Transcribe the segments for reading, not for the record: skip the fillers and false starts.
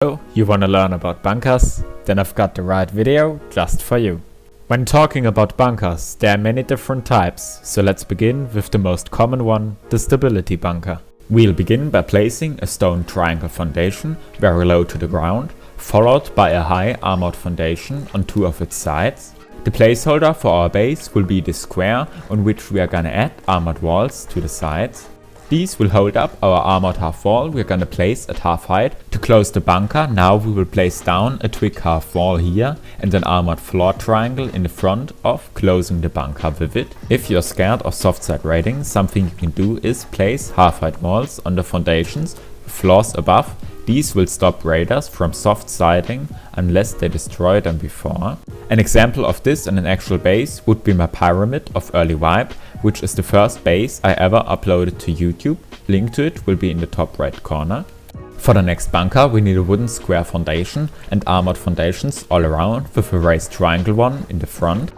So, you wanna learn about bunkers? Then I've got the right video just for you. When talking about bunkers, there are many different types, so let's begin with the most common one, the stability bunker. We'll begin by placing a stone triangle foundation very low to the ground, followed by a high armored foundation on two of its sides. The placeholder for our base will be this square on which we are gonna add armored walls to the sides. These will hold up our armored half wall we're gonna place at half height. To close the bunker, now we will place down a twig half wall here and an armored floor triangle in the front of closing the bunker with it. If you're scared of soft side raiding, something you can do is place half height walls on the foundations with floors above. These will stop raiders from soft siding unless they destroy them before. An example of this in an actual base would be my pyramid of early Vibe, which is the first base I ever uploaded to YouTube. Link to it will be in the top right corner. For the next bunker we need a wooden square foundation and armored foundations all around with a raised triangle one in the front.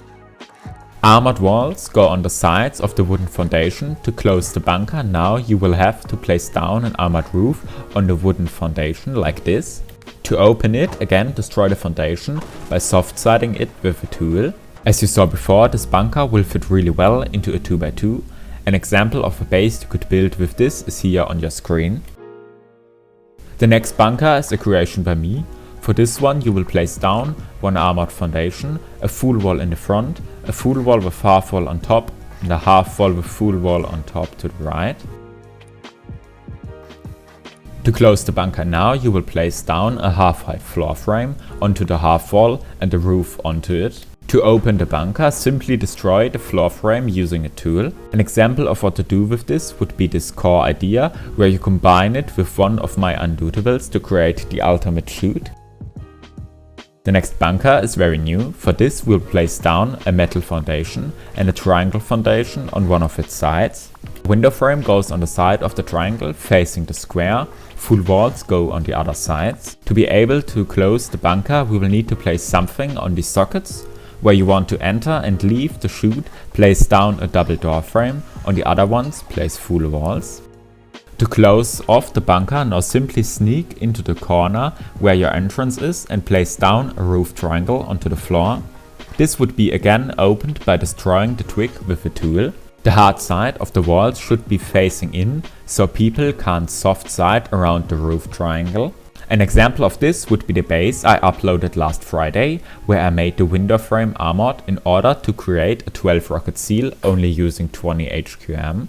Armored walls go on the sides of the wooden foundation. To close the bunker, now you will have to place down an armored roof on the wooden foundation like this. To open it, again destroy the foundation by soft siding it with a tool. As you saw before, this bunker will fit really well into a 2x2. An example of a base you could build with this is here on your screen. The next bunker is a creation by me. For this one you will place down one armored foundation, a full wall in the front, a full wall with half wall on top, and a half wall with full wall on top to the right. To close the bunker now you will place down a half height floor frame onto the half wall and the roof onto it. To open the bunker, simply destroy the floor frame using a tool. An example of what to do with this would be this core idea, where you combine it with one of my undootables to create the ultimate chute. The next bunker is very new. For this we'll place down a metal foundation and a triangle foundation on one of its sides. The window frame goes on the side of the triangle facing the square. Full walls go on the other sides. To be able to close the bunker we will need to place something on the sockets. Where you want to enter and leave the chute, place down a double door frame. On the other ones place full walls. To close off the bunker, now simply sneak into the corner where your entrance is and place down a roof triangle onto the floor. This would be again opened by destroying the twig with a tool. The hard side of the walls should be facing in, so people can't soft side around the roof triangle. An example of this would be the base I uploaded last Friday, where I made the window frame armored in order to create a 12 rocket seal only using 20 HQM.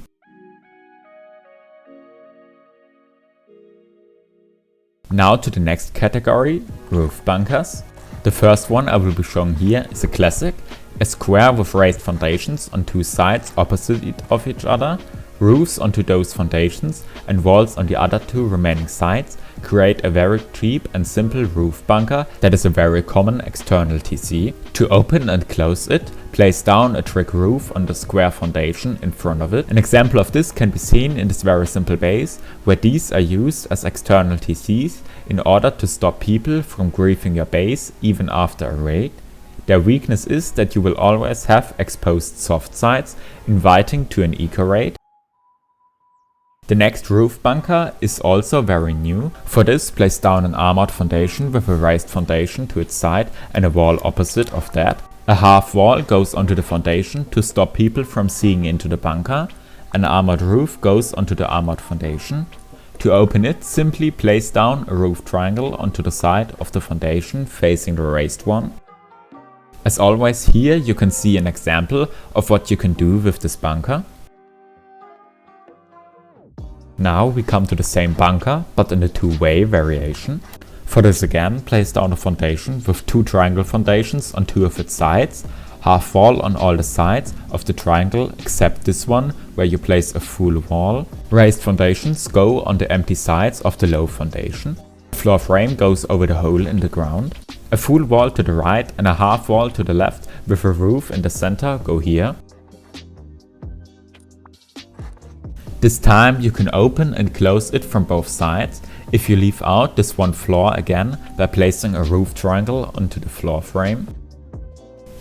Now to the next category, roof bunkers. The first one I will be showing here is a classic, a square with raised foundations on two sides opposite of each other. Roofs onto those foundations and walls on the other two remaining sides create a very cheap and simple roof bunker that is a very common external TC. To open and close it, place down a trick roof on the square foundation in front of it. An example of this can be seen in this very simple base, where these are used as external TCs in order to stop people from griefing your base even after a raid. Their weakness is that you will always have exposed soft sides, inviting to an eco raid. The next roof bunker is also very new. For this, place down an armored foundation with a raised foundation to its side and a wall opposite of that. A half wall goes onto the foundation to stop people from seeing into the bunker. An armored roof goes onto the armored foundation. To open it, simply place down a roof triangle onto the side of the foundation facing the raised one. As always, here you can see an example of what you can do with this bunker. Now we come to the same bunker, but in a two-way variation. For this again, place down a foundation with two triangle foundations on two of its sides, half wall on all the sides of the triangle except this one where you place a full wall. Raised foundations go on the empty sides of the low foundation. The floor frame goes over the hole in the ground. A full wall to the right and a half wall to the left with a roof in the center go here. This time you can open and close it from both sides if you leave out this one floor again by placing a roof triangle onto the floor frame.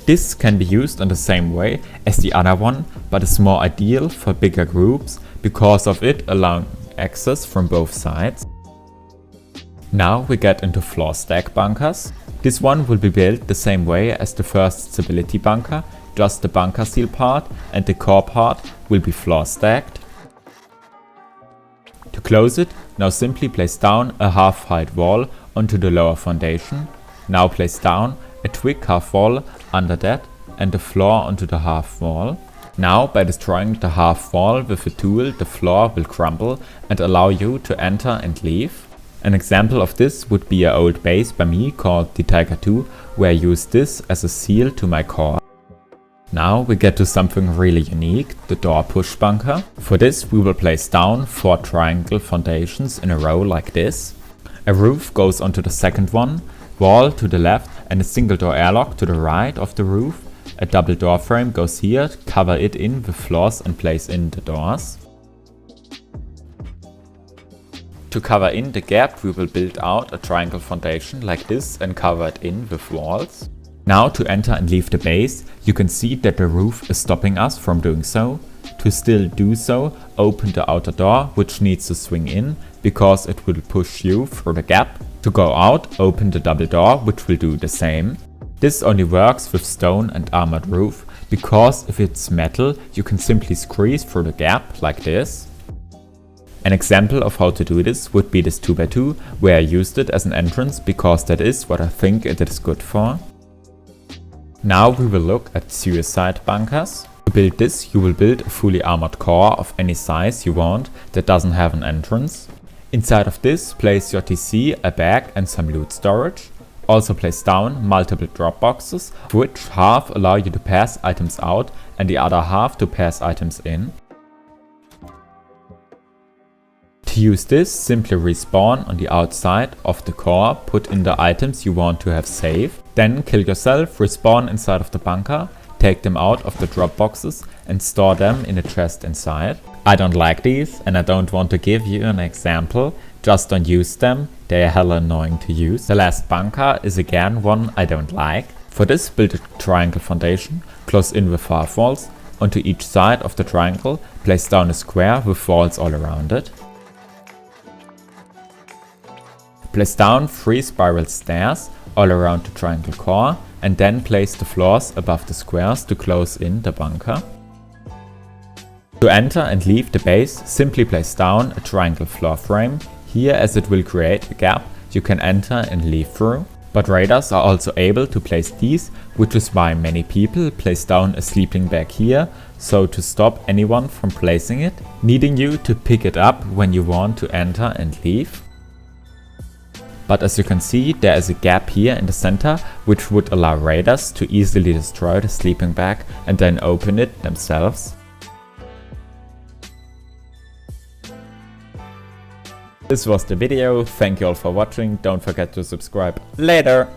This can be used in the same way as the other one, but is more ideal for bigger groups because of it allowing access from both sides. Now we get into floor stack bunkers. This one will be built the same way as the first stability bunker, just the bunker seal part and the core part will be floor stacked. To close it, now simply place down a half height wall onto the lower foundation. Now place down a twig half wall under that and the floor onto the half wall. Now by destroying the half wall with a tool, the floor will crumble and allow you to enter and leave. An example of this would be an old base by me called the Tiger 2, where I use this as a seal to my core. Now we get to something really unique, the door push bunker. For this we will place down 4 triangle foundations in a row like this. A roof goes onto the second one, wall to the left and a single door airlock to the right of the roof. A double door frame goes here, cover it in with floors and place in the doors. To cover in the gap we will build out a triangle foundation like this and cover it in with walls. Now to enter and leave the base, you can see that the roof is stopping us from doing so. To still do so, open the outer door which needs to swing in because it will push you through the gap. To go out, open the double door which will do the same. This only works with stone and armored roof because if it's metal you can simply squeeze through the gap like this. An example of how to do this would be this 2x2 where I used it as an entrance because that is what I think it is good for. Now we will look at suicide bunkers. To build this you will build a fully armored core of any size you want that doesn't have an entrance. Inside of this place your TC, a bag and some loot storage. Also place down multiple drop boxes, which half allow you to pass items out and the other half to pass items in. To use this, simply respawn on the outside of the core, put in the items you want to have safe, then kill yourself, respawn inside of the bunker, take them out of the drop boxes and store them in a chest inside. I don't like these and I don't want to give you an example, just don't use them, they are hella annoying to use. The last bunker is again one I don't like. For this build a triangle foundation, close in with half walls, onto each side of the triangle place down a square with walls all around it. Place down 3 spiral stairs all around the triangle core and then place the floors above the squares to close in the bunker. To enter and leave the base, simply place down a triangle floor frame. Here, as it will create a gap you can enter and leave through. But raiders are also able to place these, which is why many people place down a sleeping bag here, so to stop anyone from placing it, needing you to pick it up when you want to enter and leave. But as you can see, there is a gap here in the center which would allow raiders to easily destroy the sleeping bag and then open it themselves. This was the video, thank you all for watching, don't forget to subscribe. Later!